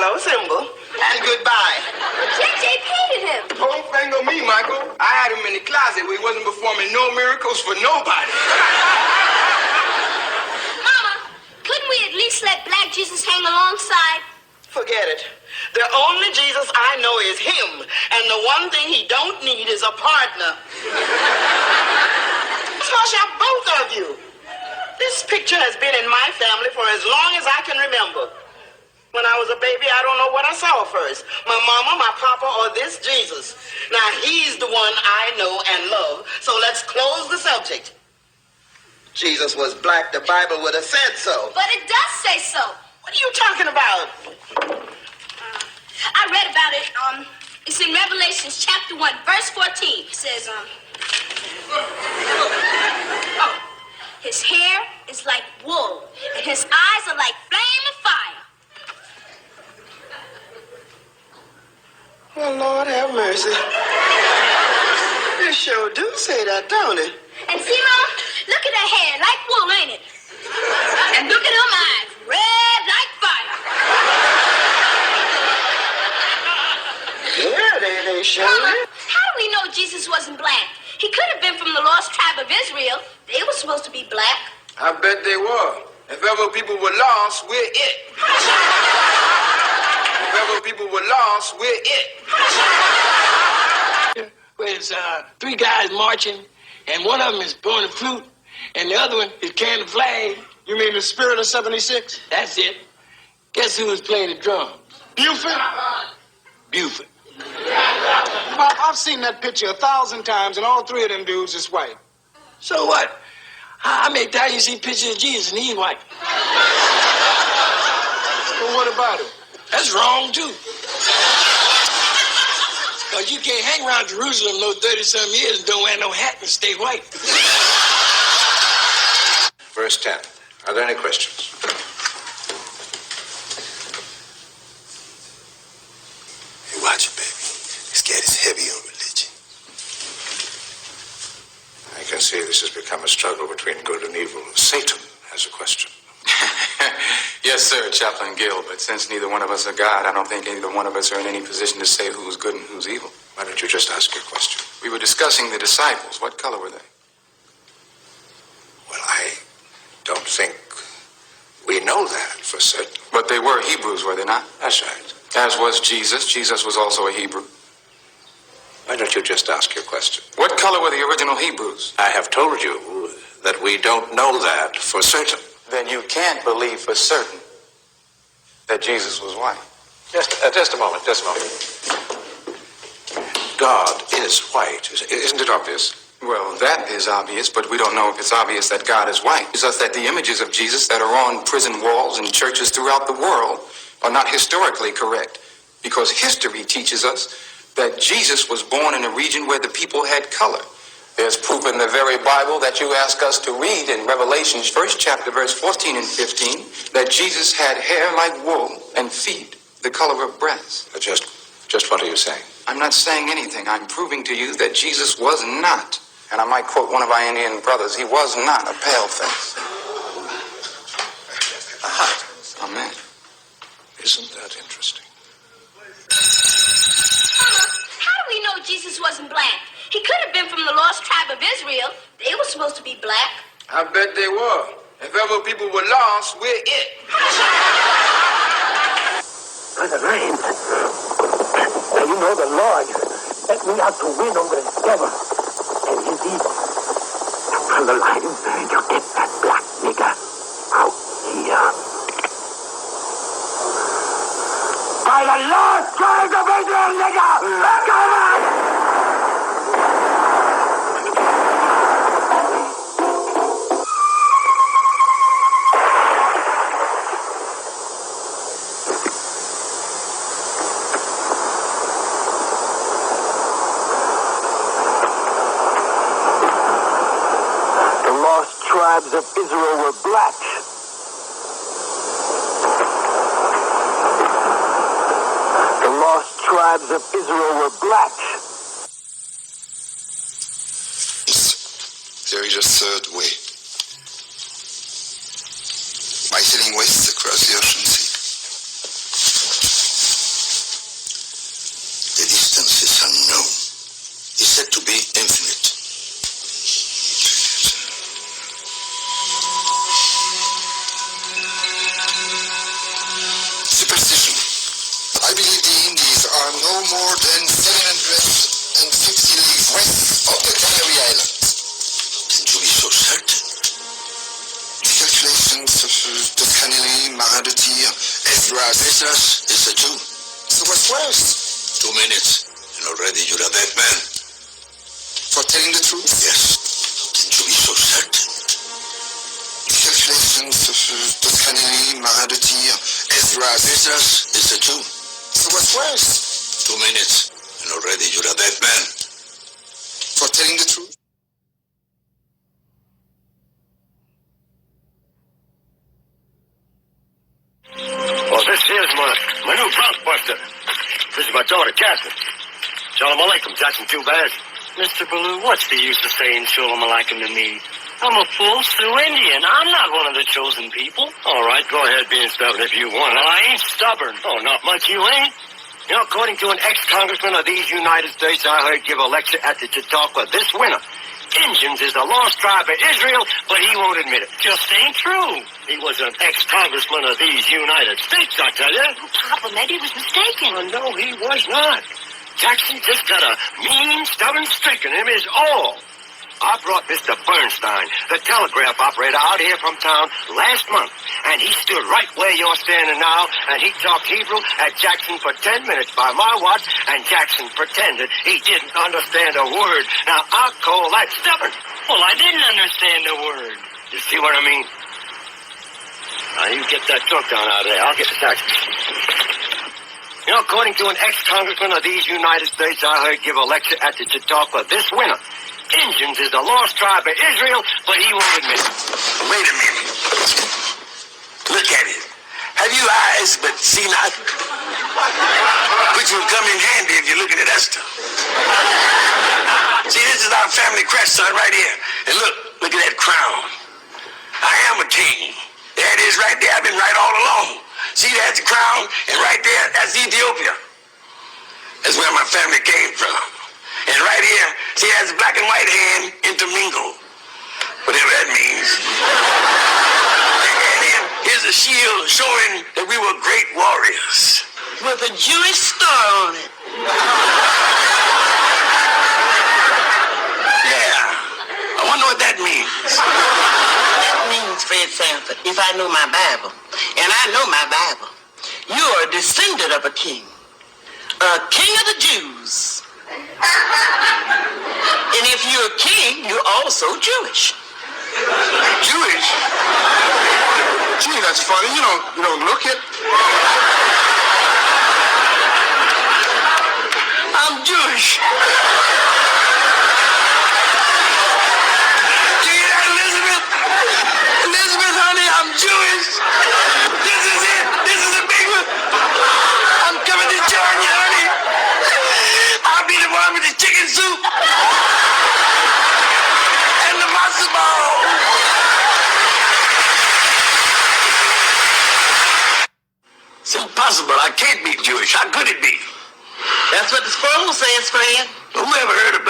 Hello, Simba. And goodbye. JJ painted him. Don't finger me, Michael. I had him in the closet where he wasn't performing no miracles for nobody. Mama, couldn't we at least let Black Jesus hang alongside? Forget it. The only Jesus I know is him, and the one thing he don't need is a partner. Hush up, both of you. This picture has been in my family for as long as I can remember. When I was a baby, I don't know what I saw first. My mama, my papa, or this Jesus. Now, he's the one I know and love, so let's close the subject. Jesus was black, the Bible would have said so. But it does say so. What are you talking about? I read about it. It's in Revelation chapter 1, verse 14. It says, his hair is like wool, and his eyes are like flame of fire. Well, Lord have mercy. It sure do say that, don't it? And see, Mama, look at her hair, like wool, ain't it? And look at them eyes, red like fire. Yeah, they sure Mama, do. how do we know Jesus wasn't black? He could have been from the lost tribe of Israel. They were supposed to be black. I bet they were. If ever people were lost, we're it. If ever people were lost, we're it. There's three guys marching, and one of them is blowing a flute, and the other one is carrying the flag. You mean the Spirit of 76? That's it. Guess who was playing the drums? Buford? Buford. I've seen that picture 1,000 times, and all three of them dudes is white. So what? How many times you see pictures of Jesus and he's white? Well, what about him? That's wrong, too. Because you can't hang around Jerusalem no 30-some years and don't wear no hat and stay white. Verse 10. Are there any questions? Hey, watch it, baby. This cat is heavy on religion. I can see this has become a struggle between good and evil. Satan has a question. Yes, sir, Chaplain Gill, but since neither one of us are God, I don't think either one of us are in any position to say who's good and who's evil. Why don't you just ask your question? We were discussing the disciples. What color were they? Well, I don't think we know that for certain. But they were Hebrews, were they not? That's right. As was Jesus. Jesus was also a Hebrew. Why don't you just ask your question? What color were the original Hebrews? I have told you that we don't know that for certain. Then you can't believe for certain that Jesus was white. Just a moment. God is white. Isn't it obvious? Well, that is obvious, but we don't know if it's obvious that God is white. It's just that the images of Jesus that are on prison walls and churches throughout the world are not historically correct, because history teaches us that Jesus was born in a region where the people had color. There's proof in the very Bible that you ask us to read in Revelation, 1st chapter, verse 14 and 15, that Jesus had hair like wool and feet the color of brass. Just what are you saying? I'm not saying anything. I'm proving to you that Jesus was not, and I might quote one of our Indian brothers, he was not a paleface. Aha. Amen. Isn't that interesting? Mama, how do we know Jesus wasn't black? He could have been from the lost tribe of Israel. They were supposed to be black. I bet they were. If ever people were lost, we're it. Brother Ryan, now you know the Lord let me out to win over the devil and his evil. Brother Ryan, you get that black nigger out here. By the lost tribes of Israel, nigger! Come on! Tribes of Israel were black. The lost tribes of Israel were black. There is a third way. By sailing west across the ocean sea. more than 750 leagues west of the Canary Islands. How can you be so certain? The calculations of Toscanelli, Marin de Tir, Esdras is a Jew. So what's worse? 2 minutes, and already you're a dead man. For telling the truth? Yes. How can you be so certain? The calculations of Toscanelli, Marin de Tir, Esdras is a Jew. So what's worse? 2 minutes, and already you're a dead man. For telling the truth? Well, this is my new bronc buster. This is my daughter, Catherine. Shalom Aleichem, Jackson 2 Baz. Mr. Ballou, what's the use of saying Shalom Aleichem to me? I'm a full Sioux Indian. I'm not one of the chosen people. All right, go ahead being stubborn if you want. Well, I ain't stubborn. Oh, not much you ain't. You know, according to an ex-congressman of these United States I heard give a lecture at the Chautauqua this winter, Indians is the lost tribe of Israel, but he won't admit it. Just ain't true. He was an ex-congressman of these United States, I tell you. Papa, maybe he was mistaken. Oh, no, he was not. Jackson just got a mean, stubborn streak in him is all. I brought Mr. Bernstein, the telegraph operator, out here from town last month, and he stood right where you're standing now, and he talked Hebrew at Jackson for 10 minutes by my watch, and Jackson pretended he didn't understand a word. Now, I call that stubborn. Well, I didn't understand the word. You see what I mean? Now, you get that truck down out of there. I'll get the taxi. You know, according to an ex-congressman of these United States I heard give a lecture at the Chautauqua this winter, Indians is the lost tribe of Israel, but he won't admit it. Wait a minute. Look at it. Have you eyes but see not? Which will come in handy if you're looking at that stuff. See, this is our family crest, son, right here. And look at that crown. I am a king. There it is right there. I've been right all along. See, that's the crown, and right there, that's Ethiopia. That's where my family came from. And right here, see, that's black and white hand intermingled. Whatever that means. And then here's a shield showing that we were great warriors. With a Jewish star on it. Yeah. I wonder what that means. That means, Fred Sanford, if I know my Bible, and I know my Bible, you are a descendant of a king of the Jews. And if you're a king, you're also Jewish. Jewish? Gee, that's funny. You don't look it. I'm Jewish. Do you hear that, Elizabeth? Elizabeth, honey, I'm Jewish. This is it. This is the big one. I'm coming to join you, honey. I'll be the one with the chicken soup and the matzo ball. It's impossible. I can't be Jewish. How could it be? That's what the scroll says, Fred. Who ever heard of